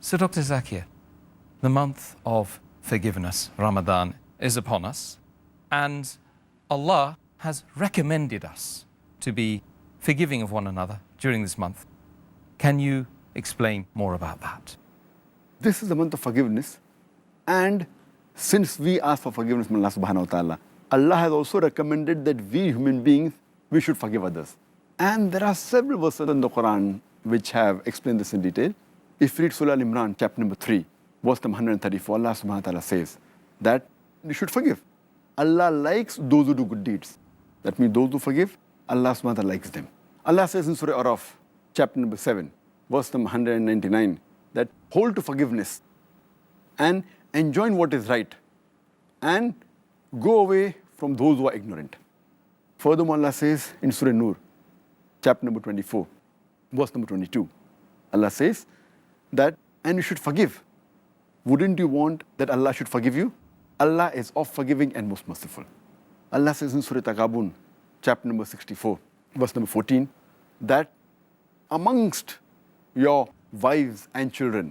So Dr. Zakir, the month of forgiveness, Ramadan, is upon us, and Allah has recommended us to be forgiving of one another during this month. Can you explain more about that? This is the month of forgiveness, and since we ask for forgiveness from Allah subhanahu wa ta'ala, Allah has also recommended that we human beings, we should forgive others. And there are several verses in the Quran which have explained this in detail. If you read Surah Al-Imran, chapter number 3, verse number 134, Allah subhanahu wa ta'ala says that you should forgive. Allah likes those who do good deeds. That means those who forgive, Allah subhanahu wa ta'ala likes them. Allah says in Surah Araf, chapter number 7, verse number 199, that hold to forgiveness and enjoin what is right and go away from those who are ignorant. Furthermore, Allah says in Surah Nur, chapter number 24, verse number 22, Allah says that, and you should forgive. Wouldn't you want that Allah should forgive you? Allah is oft forgiving and most merciful. Allah says in Surah Taghabun, chapter number 64, verse number 14, that amongst your wives and children,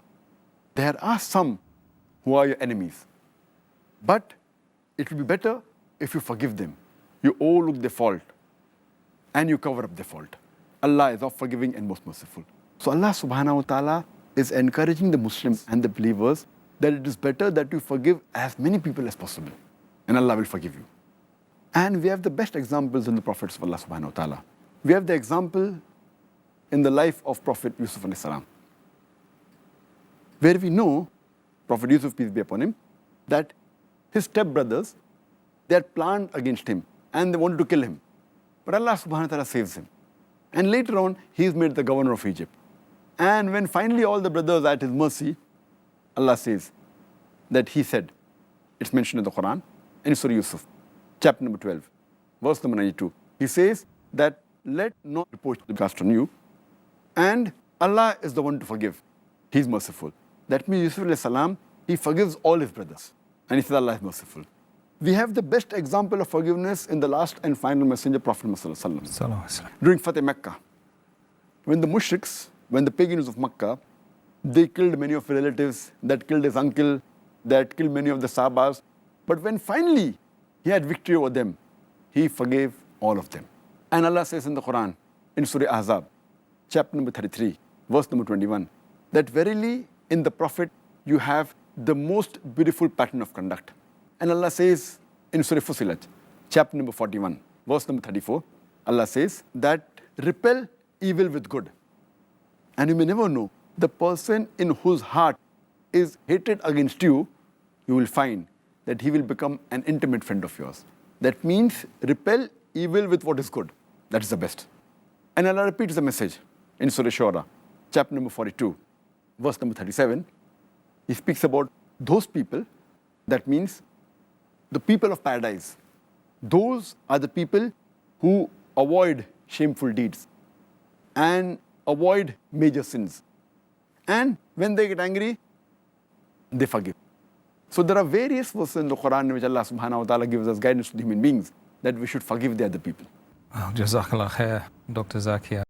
there are some who are your enemies. But it will be better if you forgive them. You overlook their fault and you cover up their fault. Allah is oft forgiving and most merciful. So Allah subhanahu wa ta'ala is encouraging the Muslims and the believers that it is better that you forgive as many people as possible, and Allah will forgive you. And we have the best examples in the prophets of Allah subhanahu wa ta'ala. We have the example in the life of Prophet Yusuf alayhi salam, where we know Prophet Yusuf, peace be upon him, that his stepbrothers, they had planned against him and they wanted to kill him. But Allah subhanahu wa ta'ala saves him. And later on, he is made the governor of Egypt. And when finally all the brothers are at his mercy, Allah says that he said, it's mentioned in the Quran, in Surah Yusuf, chapter number 12, verse number 92. He says that let not reproach be cast on you, and Allah is the one to forgive. He's merciful. That means Yusuf alayhi salam, he forgives all his brothers. And he says Allah is merciful. We have the best example of forgiveness in the last and final messenger, Prophet Muhammad during Fateh Mecca. When the mushriks, when the pagans of Mecca, they killed many of his relatives, that killed his uncle, that killed many of the Sahabas. But when finally he had victory over them, he forgave all of them. And Allah says in the Quran, in Surah Ahzab, chapter number 33, verse number 21, that verily in the Prophet you have the most beautiful pattern of conduct. And Allah says in Surah Fussilat, chapter number 41, verse number 34, Allah says that repel evil with good. And you may never know, the person in whose heart is hatred against you, you will find that he will become an intimate friend of yours. That means repel evil with what is good. That is the best. And Allah repeats the message in Surah Shura, chapter number 42, verse number 37. He speaks about those people, that means the people of paradise. Those are the people who avoid shameful deeds and avoid major sins. And when they get angry, they forgive. So there are various verses in the Quran in which Allah subhanahu wa ta'ala gives us guidance to the human beings that we should forgive the other people. Well, Jazakallah khair, Dr. Zakir.